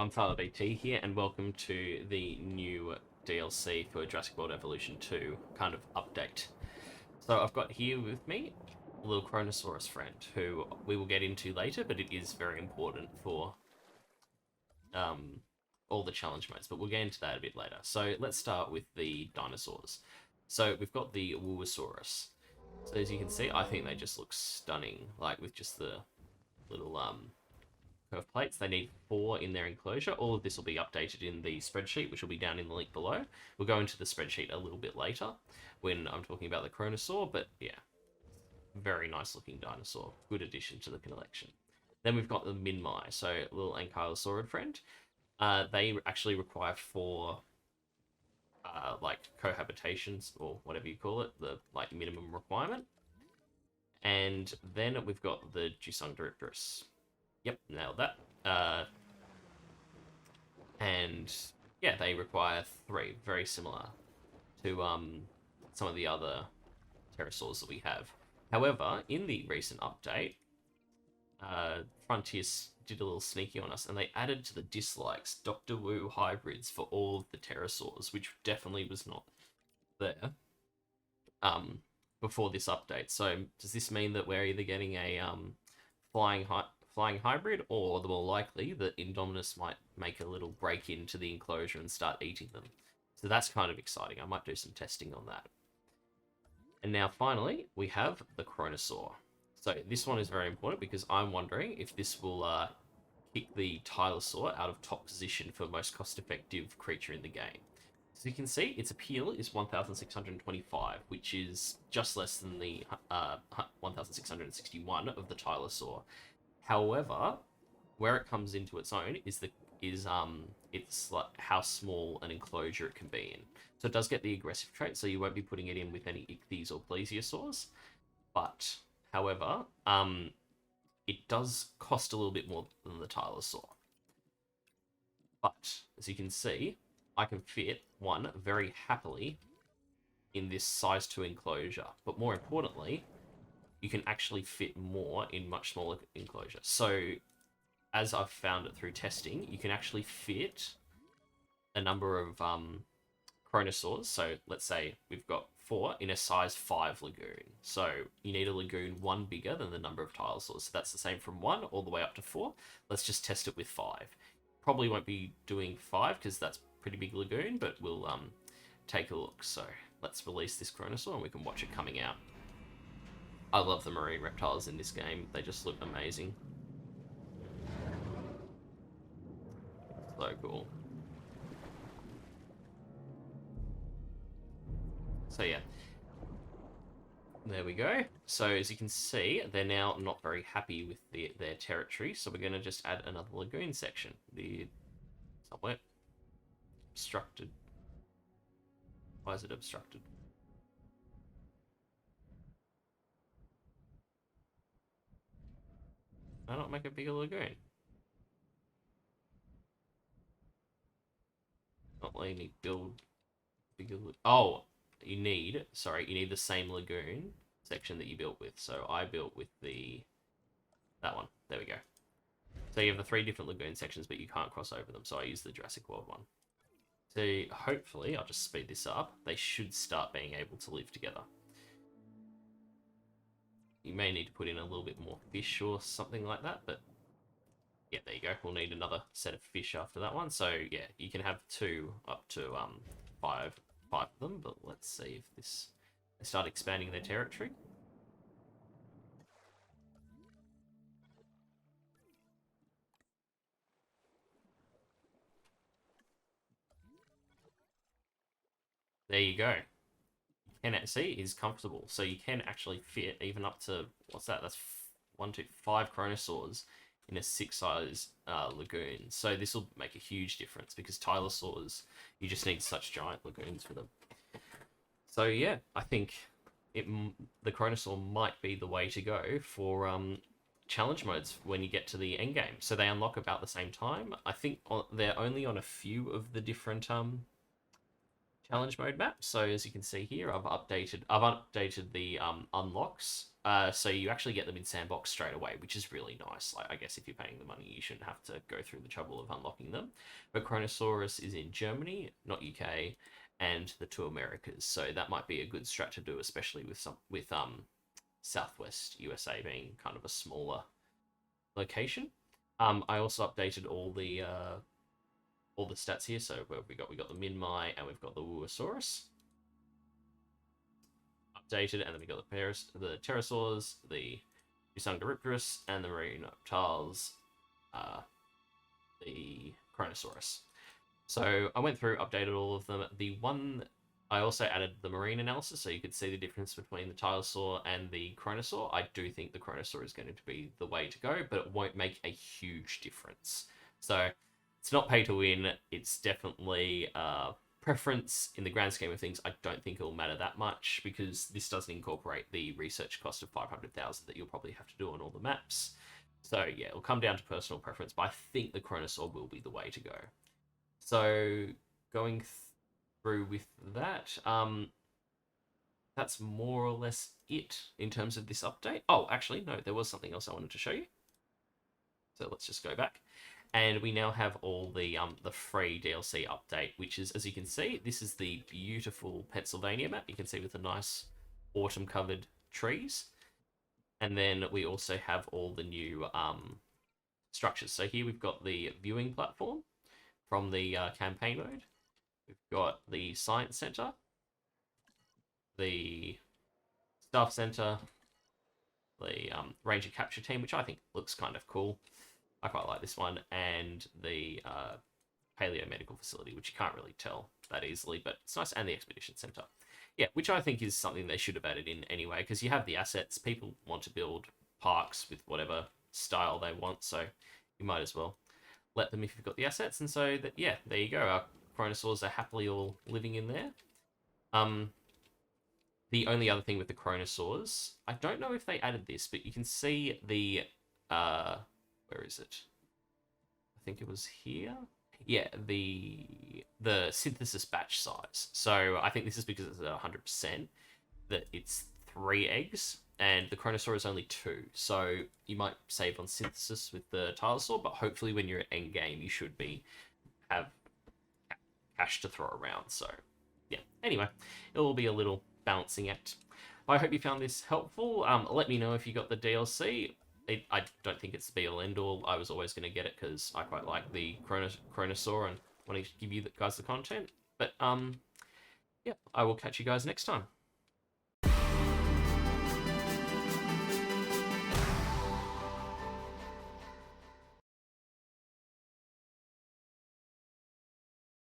I'm Tyler BT here, and welcome to the new DLC for Jurassic World Evolution 2 kind of update. So I've got here with me a little Kronosaurus friend, who we will get into later, but it is very important for um, all the challenge modes, but we'll get into that a bit later. So let's start with the dinosaurs. So we've got the Wuosaurus. So as you can see, I think they just look stunning, like with just the little curve plates. They need 4 in their enclosure. All of this will be updated in the spreadsheet, which will be down in the link below. We'll go into the spreadsheet a little bit later when I'm talking about the Kronosaur, but yeah, very nice looking dinosaur. Good addition to the collection. Then we've got the Minmi, so a little ankylosaurid friend. They actually require 4 like cohabitations, or whatever you call it, the like minimum requirement. And then we've got the Jusungdriptrus. Yep, nailed that. And yeah, they require 3, very similar to some of the other pterosaurs that we have. However, in the recent update, Frontier did a little sneaky on us, and they added to the dislikes Dr. Wu hybrids for all of the pterosaurs, which definitely was not there before this update. So does this mean that we're either getting a flying hybrid, or the more likely that Indominus might make a little break into the enclosure and start eating them? So that's kind of exciting. I might do some testing on that. And now finally, we have the Kronosaur. So this one is very important because I'm wondering if this will kick the Tylosaur out of top position for most cost-effective creature in the game. So you can see its appeal is 1,625, which is just less than the 1,661 of the Tylosaur. However, where it comes into its own is it's like how small an enclosure it can be in. So it does get the aggressive trait, so you won't be putting it in with any ichthyes or plesiosaurs. But however, it does cost a little bit more than the Tylosaur. But as you can see, I can fit one very happily in this size 2 enclosure. But more importantly, you can actually fit more in much smaller enclosure. So as I've found it through testing, you can actually fit a number of Kronosaurs. So let's say we've got 4 in a size 5 lagoon. So you need a lagoon 1 bigger than the number of Tylosaurs. So that's the same from 1 all the way up to 4. Let's just test it with 5. Probably won't be doing 5 because that's pretty big lagoon, but we'll take a look. So let's release this Kronosaur and we can watch it coming out. I love the marine reptiles in this game. They just look amazing. So cool. So yeah. There we go. So as you can see, they're now not very happy with their territory. So we're going to just add another lagoon section. Somewhere. Obstructed. Why is it obstructed? Why not make a bigger lagoon? Not letting me build bigger. Oh, you need the same lagoon section that you built with. So I built with that one. There we go. So you have the 3 different lagoon sections, but you can't cross over them. So I use the Jurassic World one. So hopefully, I'll just speed this up. They should start being able to live together. You may need to put in a little bit more fish or something like that, but yeah, there you go. We'll need another set of fish after that one. So yeah, you can have 2 up to 5 of them, but let's see if they start expanding their territory. There you go. And see, is comfortable, so you can actually fit even up to, what's that? That's 1, 2, 5 Kronosaurs in a 6 size lagoon. So this will make a huge difference because Tylosaurs, you just need such giant lagoons for them. So yeah, I think the Kronosaur might be the way to go for challenge modes when you get to the end game. So they unlock about the same time. I think they're only on a few of the different challenge mode maps. So as you can see here, I've updated the unlocks So you actually get them in sandbox straight away, which is really nice. Like, I guess if you're paying the money, you shouldn't have to go through the trouble of unlocking them. But Kronosaurus is in Germany, not UK, and the two Americas. So that might be a good strat to do, especially with Southwest USA being kind of a smaller location. I also updated all the stats here. So we got the Minmi and we've got the Wuosaurus updated, and then we got the pterosaurs, the Usangaripterus, and the marine reptiles, the Kronosaurus. So I went through, updated all of them. The one I also added the marine analysis, so you could see the difference between the Tylosaur and the Kronosaur. I do think the Kronosaur is going to be the way to go, but it won't make a huge difference. So it's not pay to win. It's definitely preference in the grand scheme of things. I don't think it'll matter that much because this doesn't incorporate the research cost of 500,000 that you'll probably have to do on all the maps. So yeah, it'll come down to personal preference, but I think the Kronosaur will be the way to go. So going through with that, that's more or less it in terms of this update. Oh, actually, no, there was something else I wanted to show you. So let's just go back. And we now have all the free DLC update, which is, as you can see, this is the beautiful Pennsylvania map. You can see with the nice autumn-covered trees. And then we also have all the new structures. So here we've got the viewing platform from the campaign mode. We've got the science center, the staff center, the ranger capture team, which I think looks kind of cool. I quite like this one, and the paleo medical facility, which you can't really tell that easily, but it's nice, and the expedition center. Yeah, which I think is something they should have added in anyway, because you have the assets. People want to build parks with whatever style they want, so you might as well let them if you've got the assets. And so that, yeah, there you go. Our Kronosaurs are happily all living in there. The only other thing with the Kronosaurs, I don't know if they added this, but you can see the where is it? I think it was here. Yeah, the synthesis batch size. So I think this is because it's at 100%, that it's 3 eggs, and the Kronosaur is only 2. So you might save on synthesis with the Tylosaur, but hopefully when you're at endgame, you should have cash to throw around. So yeah, anyway, it will be a little balancing act. I hope you found this helpful. Let me know if you got the DLC. I don't think it's the be-all end-all. I was always going to get it because I quite like the Kronosaur and want to give you guys the content. But yeah, I will catch you guys next time.